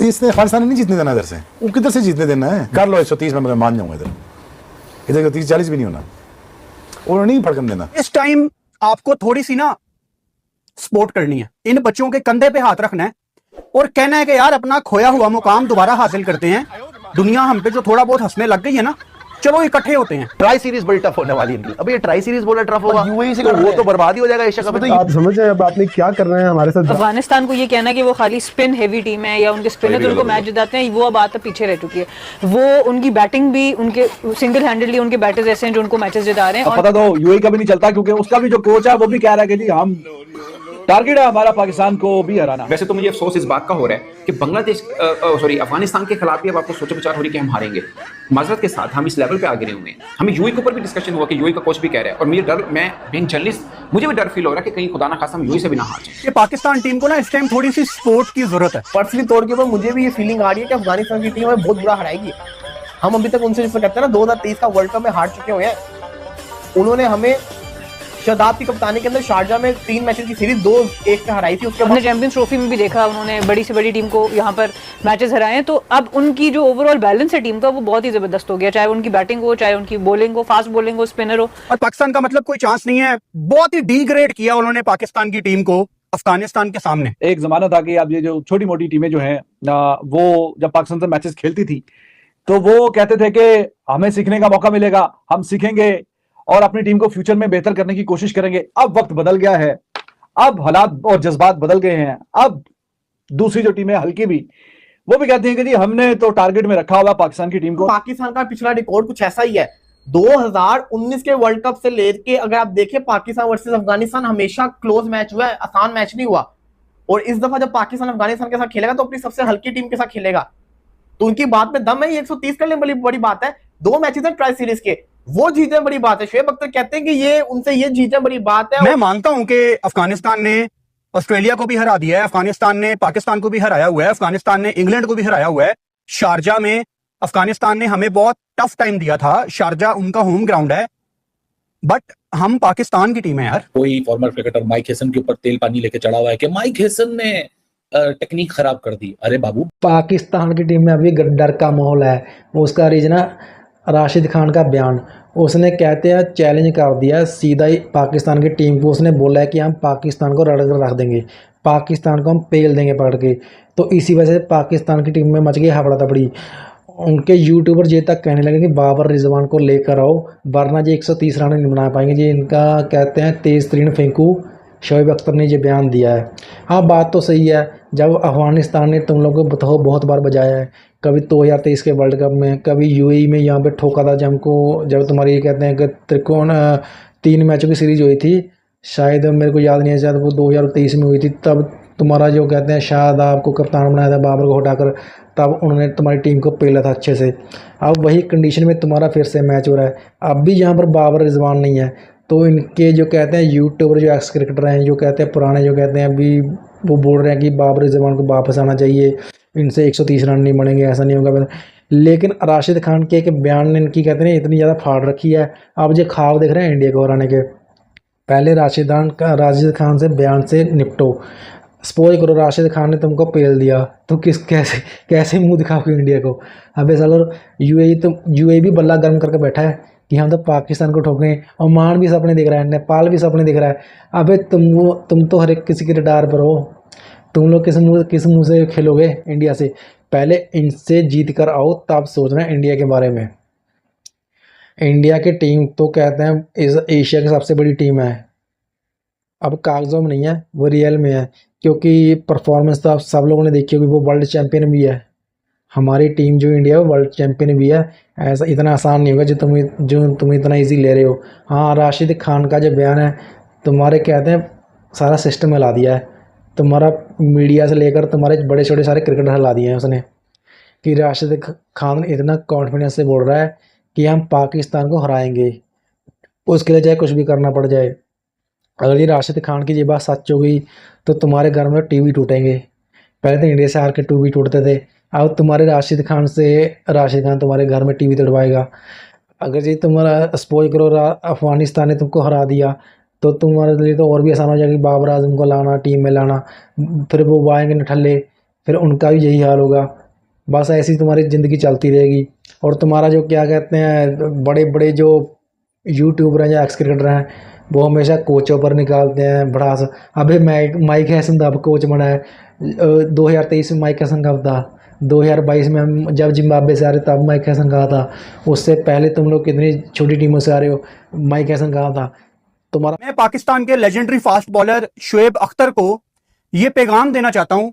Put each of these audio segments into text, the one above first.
इसने अफगानिस्तान नहीं जीतने देना इधर से, वो किधर से जीतने देना है? कर लो 130 में, मैं मान जाऊंगा। इधर 30-40 भी नहीं होना, उन्होंने नहीं भड़कन देना। इस टाइम आपको थोड़ी सी ना सपोर्ट करनी है, इन बच्चों के कंधे पे हाथ रखना है और कहना है कि यार अपना खोया हुआ मुकाम दोबारा हासिल करते हैं। दुनिया हम पे जो थोड़ा बहुत हंसने लग गई है ना, चलो इकट्ठे होते हैं। ट्राई सीरीज बड़ी टफ होने वाली है। अब ये ट्राई सीरीज बोला टफ होगा, यूएई से वो तो बर्बाद ही हो जाएगा एशिया कप में। आप समझ रहे हैं अब आपने क्या करना है हमारे साथ? अफगानिस्तान को ये कहना कि वो खाली स्पिन हेवी टीम है या उनके स्पिनर तो उनको मैच जिताते हैं, वो अब बात पीछे रह चुकी है। वो उनकी बैटिंग भी, उनके सिंगल हैंडेडली उनके बैटर्स ऐसे हैं जो उनको मैचेस जिता रहे हैं। और पता तो यूएई का भी नहीं चलता, क्योंकि उसका भी जो कोच है वो भी कह रहा है कि जी हम टारगेट है हमारा पाकिस्तान को भी हराना। वैसे तो मुझे अफसोस इस बात का हो रहा है कि बांग्लादेश अफगानिस्तान के खिलाफ भी अब आपको सोचो विचार हो रही है कि हम हारेंगे। माजरत के साथ हम इस लेवल पे आ गिरे हुए हैं। हमें यूएई के ऊपर भी डिस्कशन हुआ कि यूएई का कोच भी कह रहा है, और मुझे डर, मैं बीइंग जर्नलिस्ट मुझे भी डर फील हो रहा है कि कहीं खुदा ना खास्ता हम यूएई से भी ना हार जाए। ये पाकिस्तान टीम को ना इस टाइम थोड़ी सी सपोर्ट की जरूरत है। पर्सनली तौर के ऊपर मुझे भी ये फीलिंग आ रही है कि अफगानिस्तान की टीम हमें बहुत बुरा हराएगी। हम अभी तक उनसे जिससे कहते हैं ना 2023 का वर्ल्ड कप में हार चुके हुए हैं। उन्होंने हमें शादाब की कप्तानी के अंदर शारजा में 3 मैचेस की सीरीज 2-1 पे हराई थी। उसके बाद चैंपियंस ट्रॉफी में भी देखा उन्होंने बड़ी से बड़ी टीम को यहाँ पर मैचेस हराए हैं। तो अब उनकी जो ओवरऑल बैलेंस है टीम का वो बहुत ही जबरदस्त हो गया, चाहे उनकी बैटिंग हो, चाहे उनकी बॉलिंग हो, फास्ट बॉलिंग हो, स्पिनर हो। और पाकिस्तान का मतलब कोई चांस नहीं है। बहुत ही डिग्रेड किया उन्होंने पाकिस्तान की टीम को अफगानिस्तान के सामने। एक जमाना था कि अब ये जो छोटी मोटी टीमें जो हैं वो जब पाकिस्तान से मैचेस खेलती थी तो वो कहते थे कि हमें सीखने का मौका मिलेगा, हम सीखेंगे और अपनी टीम को फ्यूचर में बेहतर करने की कोशिश करेंगे। अब वक्त बदल गया है, अब हालात और जज्बात बदल गए हैं। अब दूसरी जो टीमें हल्की भी, वो भी कहती हैं कि जी हमने तो टारगेट में रखा हुआ पाकिस्तान की टीम को। पाकिस्तान का पिछला रिकॉर्ड कुछ ऐसा ही है। 2019 के वर्ल्ड कप से लेके अगर आप देखें, पाकिस्तान वर्सेस अफगानिस्तान हमेशा क्लोज मैच हुआ है, आसान मैच नहीं हुआ। और इस दफा जब पाकिस्तान अफगानिस्तान के साथ खेलेगा तो अपनी सबसे हल्की टीम के साथ खेलेगा, तो उनकी बात में दम है। 130 कर ले बड़ी बात है। 2 मैचेस हैं ट्राई सीरीज के, वो जीते बड़ी बात है। शुएब अख्तर कहते हैं कि ये उनसे ये जीते बड़ी बात है। मैं मानता हूं कि अफगानिस्तान ने ऑस्ट्रेलिया को भी हरा दिया है, अफगानिस्तान ने पाकिस्तान को भी हराया हुआ है, अफगानिस्तान ने इंग्लैंड को भी हराया हुआ है। शारजा में अफगानिस्तान ने हमें बहुत टफ टाइम दिया था। शारजा उनका होम ग्राउंड है, बट हम पाकिस्तान की टीम है यार। कोई फॉर्मर क्रिकेटर माइक हेसन के ऊपर तेल पानी लेके चढ़ा हुआ है कि माइक हेसन ने टेक्निक खराब कर दी। अरे बाबू, पाकिस्तान की टीम में अभी डर का माहौल है। उसका रीजन राशिद खान का बयान, उसने कहते हैं चैलेंज कर दिया सीधा ही पाकिस्तान की टीम को। उसने बोला है कि हम पाकिस्तान को रड़ कर रख देंगे, पाकिस्तान को हम पेल देंगे पकड़ के। तो इसी वजह से पाकिस्तान की टीम में मच गई हफड़ा तफड़ी। उनके यूट्यूबर ये तक कहने लगे कि बाबर रिजवान को लेकर आओ, वरना जी 130 रन नहीं बना पाएंगे जी। इनका कहते हैं तेज़ तरीन फेंकू। शोएब अख्तर ने ये बयान दिया है। हाँ, बात तो सही है। जब अफगानिस्तान ने तुम लोगों को बहुत बार बजाया है, कभी 2023 के वर्ल्ड कप में, कभी यूएई में यहाँ पे ठोका था जब तुम्हारी कहते हैं कि त्रिकोण 3 मैचों की सीरीज हुई थी, शायद मेरे को याद नहीं है, शायद वो 2023 में हुई थी। तब तुम्हारा जो कहते हैं शादाब को कप्तान बनाया था बाबर को हटाकर, तब उन्होंने तुम्हारी टीम को पेला था अच्छे से। अब वही कंडीशन में तुम्हारा फिर से मैच हो रहा है। अब भी यहाँ पर बाबर रिजवान नहीं है, तो इनके जो कहते हैं यूट्यूबर जो एक्स क्रिकेटर हैं, जो कहते हैं पुराने, जो कहते हैं अभी वो बोल रहे हैं कि बाबर रिजवान को वापस आना चाहिए, इनसे 130 रन नहीं बनेंगे, ऐसा नहीं होगा। लेकिन राशिद खान के बयान ने इनकी कहते हैं इतनी ज़्यादा फाड़ रखी है। अब जो ख्वाब देख रहे हैं इंडिया को हराने के, पहले राशिद खान से बयान से निपटो। सपोज करो राशिद खान ने तुमको पेल दिया, तो कैसे मुंह दिखाओगे इंडिया को? अबे सालो यूएई भी बल्ला गर्म करके बैठा है कि हम तो पाकिस्तान को ठोकें। ओमान भी सपने दिख रहा है, नेपाल भी सपने दिख रहा है। अबे तुम तो हर एक किसी के रडार पर हो। तुम लोग किस मुंह से खेलोगे इंडिया से? पहले इनसे जीत कर आओ, तब सोचना इंडिया के बारे में। इंडिया की टीम तो कहते हैं इस एशिया की सबसे बड़ी टीम है। अब कागजों में नहीं है, वो रियल में है, क्योंकि परफॉर्मेंस तो आप सब लोगों ने देखी होगी। वो वर्ल्ड चैम्पियन भी है, हमारी टीम जो इंडिया है वर्ल्ड चैम्पियन भी है। ऐसा इतना आसान नहीं होगा जो तुम इतना इजी ले रहे हो। हाँ, राशिद खान का जो बयान है, तुम्हारे कहते हैं सारा सिस्टम हिला दिया है। तुम्हारा मीडिया से लेकर तुम्हारे बड़े छोटे सारे क्रिकेटर हिला दिए हैं उसने, कि राशिद खान इतना कॉन्फिडेंस से बोल रहा है कि हम पाकिस्तान को हराएंगे, उसके लिए चाहे कुछ भी करना पड़ जाए। अगर ये राशिद खान की ये बात सच हो गई तो तुम्हारे घर में टीवी टूटेंगे। पहले तो इंडिया से हार के टीवी टूटते थे, अब तुम्हारे राशिद खान तुम्हारे घर में टीवी तोड़वाएगा। अगर जी तुम्हारा सपोज करो अफगानिस्तान ने तुमको हरा दिया, तो तुम्हारे लिए तो और भी आसान हो जाएगा बाबर आजम को लाना, टीम में लाना। फिर वो आएंगे नठल्ले फिर उनका भी यही हाल होगा। बस ऐसी तुम्हारी ज़िंदगी चलती रहेगी। और तुम्हारा जो क्या कहते हैं, बड़े बड़े जो यूट्यूबर हैं या एक्स क्रिकेटर हैं, वो हमेशा कोचों पर निकालते हैं भड़ास। अभी माइक हैसन अब कोच बना है। 2023 में माइक हैसन कब था? 2022 में हम जब जिम्बाब्वे से आ रहे तब माइक हैसन कहा था। उससे पहले तुम लोग कितनी छोटी टीमों से आ रहे हो, माइक हैसन कहा था तुम्हारा। मैं पाकिस्तान के legendary fast bowler Shoaib Akhtar को यह पैगाम देना चाहता हूं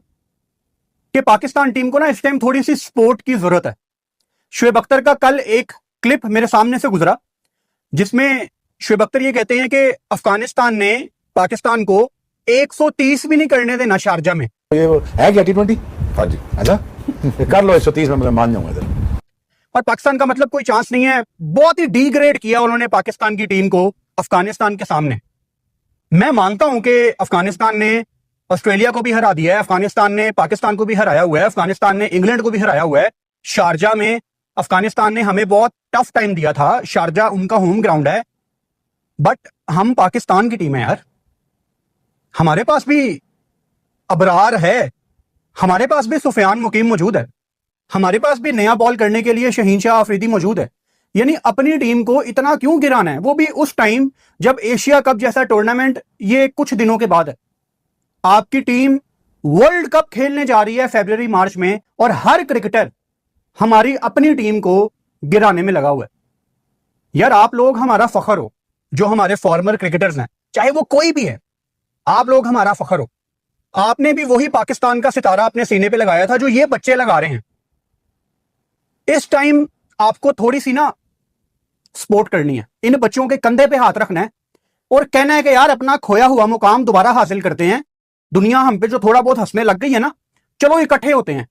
कि पाकिस्तान टीम को ना इस टाइम थोड़ी सी सपोर्ट की जरूरत है। शुएब अख्तर का कल एक क्लिप मेरे सामने से गुजरा जिसमें शुएब अख्तर ये कहते हैं कि अफगानिस्तान ने पाकिस्तान को 130 भी नहीं करने देना शारजा में। ये वो है क्या T20? हाँ जी, अच्छा कर लो 130 में, मैं मान जाऊंगा इधर। और पाकिस्तान का मतलब कोई चांस नहीं है। बहुत ही डिग्रेड किया उन्होंने पाकिस्तान की टीम को अफगानिस्तान के सामने। मैं मानता हूं कि अफगानिस्तान ने ऑस्ट्रेलिया को भी हरा दिया है, अफगानिस्तान ने पाकिस्तान को भी हराया हुआ है, अफगानिस्तान ने इंग्लैंड को भी हराया हुआ है। शारजा में अफगानिस्तान ने हमें बहुत टफ टाइम दिया था। शारजा उनका होम ग्राउंड है, बट हम पाकिस्तान की टीम है यार। हमारे पास भी अबरार है, हमारे पास भी सुफियान मुकीम मौजूद है, हमारे पास भी नया बॉल करने के लिए शहीन शाह अफरीदी मौजूद है। यानी अपनी टीम को इतना क्यों गिराना है, वो भी उस टाइम जब एशिया कप जैसा टूर्नामेंट ये कुछ दिनों के बाद है। आपकी टीम वर्ल्ड कप खेलने जा रही है फरवरी मार्च में, और हर क्रिकेटर हमारी अपनी टीम को गिराने में लगा हुआ है। यार आप लोग हमारा फखर हो, जो हमारे फॉर्मर क्रिकेटर्स हैं, चाहे वो कोई भी है, आप लोग हमारा फखर हो। आपने भी वही पाकिस्तान का सितारा अपने सीने पे लगाया था जो ये बच्चे लगा रहे हैं। इस टाइम आपको थोड़ी सी ना सपोर्ट करनी है, इन बच्चों के कंधे पे हाथ रखना है और कहना है कि यार अपना खोया हुआ मुकाम दोबारा हासिल करते हैं। दुनिया हम पे जो थोड़ा बहुत हंसने लग गई है ना, चलो इकट्ठे होते हैं।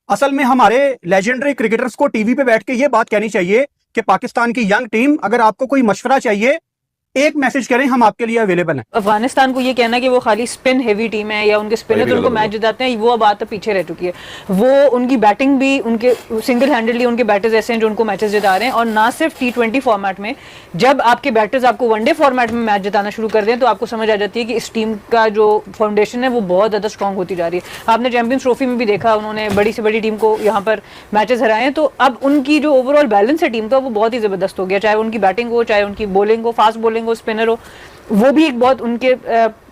असल में हमारे लेजेंडरी क्रिकेटर्स को टीवी पे बैठ के ये बात कहनी चाहिए कि पाकिस्तान की यंग टीम, अगर आपको कोई मशवरा चाहिए एक मैसेज करें, हम आपके लिए अवेलेबल हैं। अफगानिस्तान को ये कहना कि वो खाली स्पिन हेवी टीम है या उनके स्पिनर तो उनको मैच जिताते हैं, वो बात तो पीछे रह चुकी है। वो उनकी बैटिंग भी, उनके सिंगल हैंडेडली उनके बैटर्स ऐसे हैं जो उनको मैचेस जिता रहे हैं। और ना सिर्फ T20 फॉर्मेट में, जब आपके बैटर्स आपको वनडे फॉर्मेट में मैच जिताना शुरू कर दें तो आपको समझ आ जाती है कि इस टीम का जो फाउंडेशन है वो बहुत ज़्यादा स्ट्रॉन्ग होती जा रही है। आपने चैंपियंस ट्रॉफी में भी देखा, उन्होंने बड़ी से बड़ी टीम को यहाँ पर मैचेस हराए हैं। तो अब उनकी जो ओवरऑल बैलेंस है टीम का, वो बहुत ही ज़बरदस्त हो गया। चाहे उनकी बैटिंग हो, चाहे उनकी बॉलिंग हो, फास्ट बॉलिंग हो, स्पिनर हो, वो भी एक बहुत उनके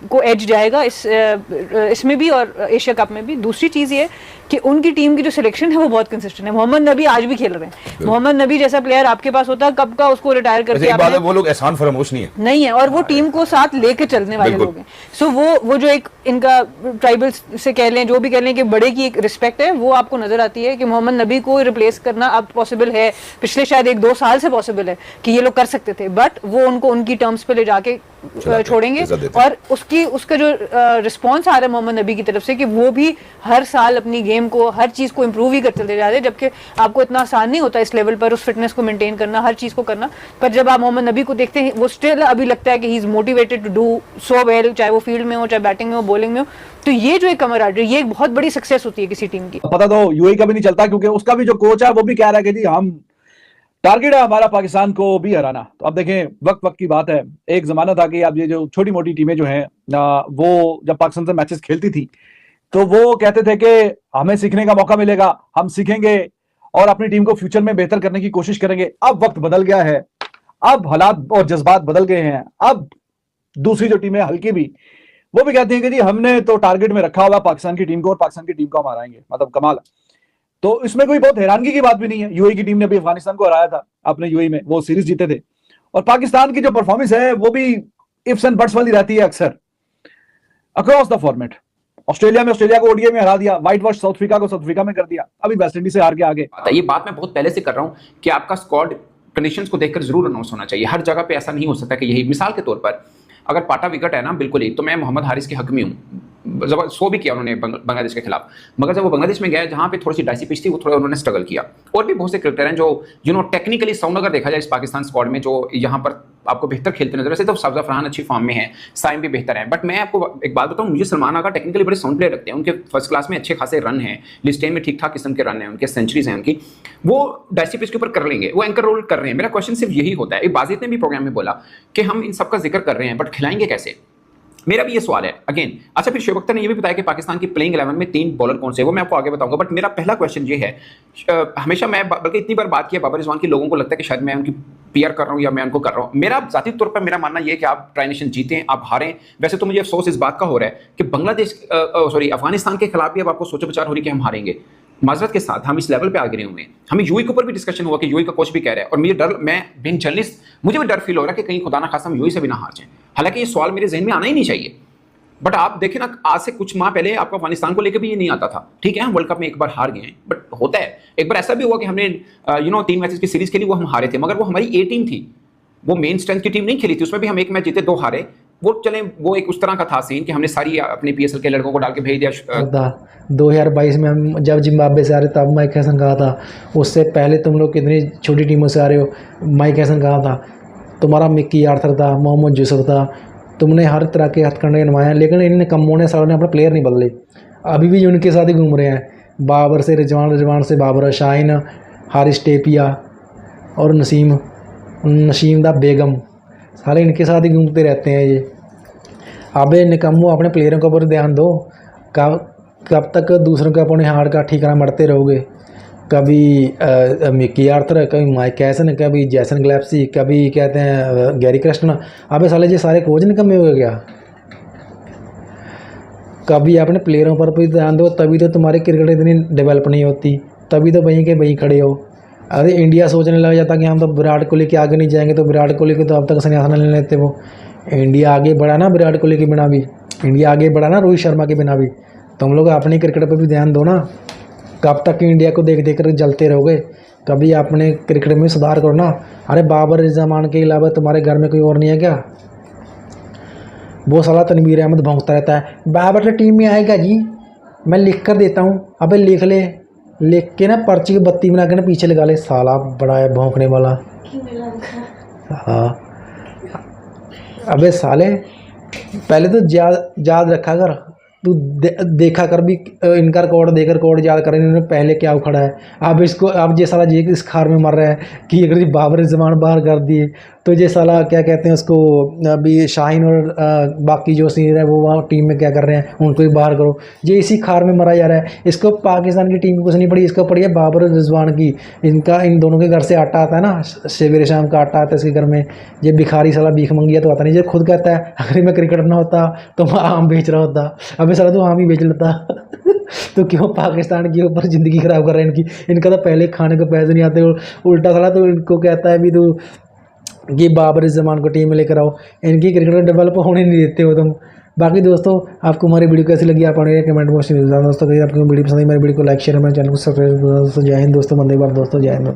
को एज जाएगा इसमें भी और एशिया कप में भी। दूसरी चीज़ ये कि उनकी टीम की जो सिलेक्शन है वो बहुत कंसिस्टेंट है। मोहम्मद नबी आज भी खेल रहे हैं। मोहम्मद नबी जैसा प्लेयर आपके पास होता कब का, उसको रिटायर करके आपने, वो लोग एहसान फरामोश नहीं है, और वो टीम को साथ लेके चलने वाले लोग हैं। सो वो जो एक इनका ट्राइबल से कह लें, जो भी कह लें कि बड़े की एक रिस्पेक्ट है, वो आपको नजर आती है कि मोहम्मद नबी को रिप्लेस करना अब पॉसिबल है। पिछले शायद 1-2 साल से पॉसिबल है कि ये लोग कर सकते थे, बट वो उनको उनकी टर्म्स पे ले जाके छोड़ेंगे। और उसका जो रिस्पॉन्स आ रहा है मोहम्मद नबी की तरफ से कि वो भी हर साल अपनी गेम को, हर चीज़ को इम्प्रूव ही करते जा रहे हैं, जबकि आपको इतना आसान नहीं होता इस लेवल पर उस फिटनेस को मेंटेन करना, हर चीज़ को करना। पर जब आप मोहम्मद नबी को देखते हैं, वो स्टिल अभी लगता है कि he is motivated to do so well, चाहे वो फील्ड में हो, चाहे बैटिंग में हो, बॉलिंग में हो। तो ये जो एक कमर आ रही है, ये एक बहुत बड़ी सक्सेस होती है किसी टीम की। पता तो यूएई का भी नहीं चलता, क्योंकि उसका भी जो कोच है वो भी कह रहा है कि जी हम टारगेट है हमारा पाकिस्तान को भी हराना। तो अब देखें, वक्त की बात है। एक जमाना था कि अब ये जो छोटी मोटी टीमें जो हैं वो जब पाकिस्तान से मैचेस खेलती थी तो वो कहते थे कि हमें सीखने का मौका मिलेगा, हम सीखेंगे और अपनी टीम को फ्यूचर में बेहतर करने की कोशिश करेंगे। अब वक्त बदल गया है, अब हालात और जज्बात बदल गए हैं। अब दूसरी जो टीमें हल्की भी, वो भी कहती हैं कि जी हमने तो टारगेट में रखा हुआ पाकिस्तान की टीम को और पाकिस्तान की टीम को हम हराएंगे। मतलब कमाल है। तो इसमें कोई बहुत हैरानगी की बात भी नहीं है। यूएई की टीम ने भी अफगानिस्तान को हराया था अपने यूएई में, वो सीरीज जीते थे। और पाकिस्तान की जो परफॉर्मेंस है वो भी इफ्स एंड बट्स वाली रहती है अक्सर अक्रॉस द फॉर्मेट। ऑस्ट्रेलिया को ओडीआई में हरा दिया, व्हाइट वॉश साउथ अफ्रीका को साउथ अफ्रीका में कर दिया, अभी वेस्ट इंडीज से हार के आगे। ये बात मैं बहुत पहले से कर रहा हूं कि आपका स्क्वाड कंडीशंस को देखकर जरूर अनाउंस होना चाहिए। हर जगह पे ऐसा नहीं हो सकता कि यही, मिसाल के तौर पर अगर पाटा विकेट है ना, बिल्कुल ही, तो मैं मोहम्मद हारिस के हक में हूँ। शो भी किया उन्होंने बांग्लादेश के खिलाफ, मगर जब वो बांग्लादेश में गए जहाँ पे थोड़ी सी डाइसी पिच थी, वो थोड़ा उन्होंने स्ट्रगल किया। और भी बहुत से क्रिकेटर हैं जो टेक्निकली साउंड अगर देखा जाए इस पाकिस्तान स्क्वाड में, जो यहाँ पर आपको बेहतर खेलते नजर। वैसे तो सबजा फरहान अच्छी फॉर्म में है, साइम भी बेहतर है, बट मैं आपको एक बात बताऊं, मुझे सलमान आगा टेक्निकली बड़े साउंड प्लेयर लगते हैं। उनके फर्स्ट क्लास में अच्छे खासे रन हैं, लिस्टेन में ठीक ठाक किस्म के रन हैं, उनके सेंचुरीज हैं उनकी, वो डाइसी पिच के ऊपर कर लेंगे, वो एंकर रोल कर रहे हैं। मेरा क्वेश्चन सिर्फ यही होता है, बाजिद ने भी प्रोग्राम में बोला कि हम इन सब का जिक्र कर रहे हैं, बट खिलाएंगे कैसे? मेरा भी ये सवाल है अगेन। अच्छा, फिर शोएब अख्तर ने ये भी बताया कि पाकिस्तान की प्लेइंग 11 में 3 बॉलर कौन से, वो मैं आपको आगे बताऊंगा। बट मेरा पहला क्वेश्चन ये है, हमेशा मैं बल्कि इतनी बार बात किया बाबर रिजवान की, लोगों को लगता है कि शायद मैं उनकी पीआर कर रहा हूं या मैं उनको कर रहा हूं। मेरा जाती तौर पर मेरा मानना यह है कि आप ट्राई नेशन जीतें, आप हारें। वैसे तो मुझे अफसोस इस बात का हो रहा है कि बांग्लादेश अफगानिस्तान के खिलाफ भी अब आपको सोचो विचार हो रही है कि हम हारेंगे। माजरत के साथ हम इस लेवल पे आ गिरे हुए हैं। हमें यूएई के ऊपर भी डिस्कशन हुआ कि यूएई का कोच भी कह रहा है, और मुझे डर, मैं बीइंग जर्नलिस्ट मुझे भी डर फील हो रहा है कि कहीं खुदा ना खासा हम यूएई से भी ना हार जाएं। हालांकि ये सवाल मेरे जहन में आना ही नहीं चाहिए, बट आप देखें ना, आज से कुछ माह पहले आपको अफगानिस्तान को लेकर भी ये नहीं आता था। ठीक है, हम वर्ल्ड कप में एक बार हार गए हैं, बट होता है। एक बार ऐसा भी हुआ कि हमने 3 मैचेस की सीरीज खेली, वो हम हारे थे, मगर वो हमारी ए टीम थी, वो मेन स्ट्रेंथ की टीम नहीं खेली थी। उसमें भी हम 1 मैच जीते 2 हारे। वो चले, वो एक उस तरह का था सीन कि हमने सारी अपने पीएसएल के लड़कों को डाल के भेज दिया। 2022 में हम जब जिम्बाब्वे से आ रहे तब माइक हैसन कहा था, उससे पहले तुम लोग कितनी छोटी टीमों से आ रहे हो, माइक हैसन कहा था, तुम्हारा मिक्की आर्थर था, मोहम्मद यूसुफ था, तुमने हर तरह के हथकंडे बनवाए, लेकिन इन कम्मों ने सालों ने अपने प्लेयर नहीं बदले, अभी भी उनके साथ ही घूम रहे हैं। बाबर से रिजवान, रिजवान से बाबर, शाहीन, हारिस टेपिया और नसीम दा बेगम, सारे इनके साथ ही घूमते रहते हैं ये। अबे निकम्मो, अपने प्लेयरों के ऊपर ध्यान दो। कब तक दूसरों के अपने हार्ड का ठिकाना मरते रहोगे? कभी मिक्की आर्थर, कभी माइक हैसन, कभी जैसन ग्लैप्सी, कभी कहते हैं गैरी कृष्णा। अबे साले ये सारे कोच निकम्मे हो गए क्या? कभी अपने प्लेयरों पर भी ध्यान दो, तभी तो तुम्हारी क्रिकेट इतनी डेवलप नहीं होती, तभी तो वहीं के वहीं खड़े हो। अरे इंडिया सोचने लग जाता कि हम तो विराट कोहली के आगे नहीं जाएंगे, तो विराट कोहली को तो अब तक संन्यास ले लेते। वो इंडिया आगे बढ़ा ना विराट कोहली के बिना भी, इंडिया आगे बढ़ा ना रोहित शर्मा के बिना भी। तुम लोग अपनी क्रिकेट पर भी ध्यान दो ना। कब तक इंडिया को देख देख कर जलते रहोगे? कभी अपने क्रिकेट में सुधार करो ना। अरे बाबर रिजवान के अलावा तुम्हारे घर में कोई और नहीं है क्या? वो साला तनवीर अहमद भौंकता रहता है, बाबर तो टीम में आएगा जी, मैं लिख कर देता हूँ। अबे लिख ले, लिख के ना पर्ची की बत्ती बना के ना पीछे लगा ले, साला बड़ा है भौंकने वाला। हाँ, अबे साले पहले तो याद रखा कर, तू देखा कर भी इनका रिकॉर्ड, देकर रिकॉर्ड याद कर इन्होंने पहले क्या उखड़ा है। अब इसको, अब ये साला ये इस खार में मर रहा है कि अगर बाबर रिजवान बाहर कर दिए तो ये साला क्या कहते हैं उसको, अभी शाहीन और बाकी जो सीनियर है वो वहाँ टीम में क्या कर रहे हैं, उनको भी बाहर करो। ये इसी खार में मरा जा रहा है। इसको पाकिस्तान की टीम की कुछ नहीं पड़ी, इसको पड़ी है बाबर रिजवान की। इनका इन दोनों के घर से आटा आता है ना, सवेरे शाम का आटा आता है इसके घर में। ये भिखारी साला भीख मंगिया तो आता नहीं। ये खुद कहता है अगर मैं क्रिकेट ना होता तो मैं आम बेच रहा होता। अबे साला तो आम ही बेच लेता। तो क्यों पाकिस्तान के ऊपर ज़िंदगी ख़राब कर रहे हैं इनकी? इनका तो पहले खाने को पैसे नहीं आते, उल्टा साला तो इनको कहता है भी तू ये बाबर रिजवान को टीम में लेकर आओ। इनकी क्रिकेट डेवलप होने नहीं देते हो तुम। बाकी दोस्तों, आपको हमारी वीडियो कैसी लगी आप कमेंट बॉक्स में दोस्तों। अगर आपको वीडियो पसंद है, मेरी वीडियो को लाइक शेयर, मेरे चैनल को सब्सक्राइब। दोस्तों जय हिंद दोस्तों, वंदे भारत दोस्तों, जय हिंद।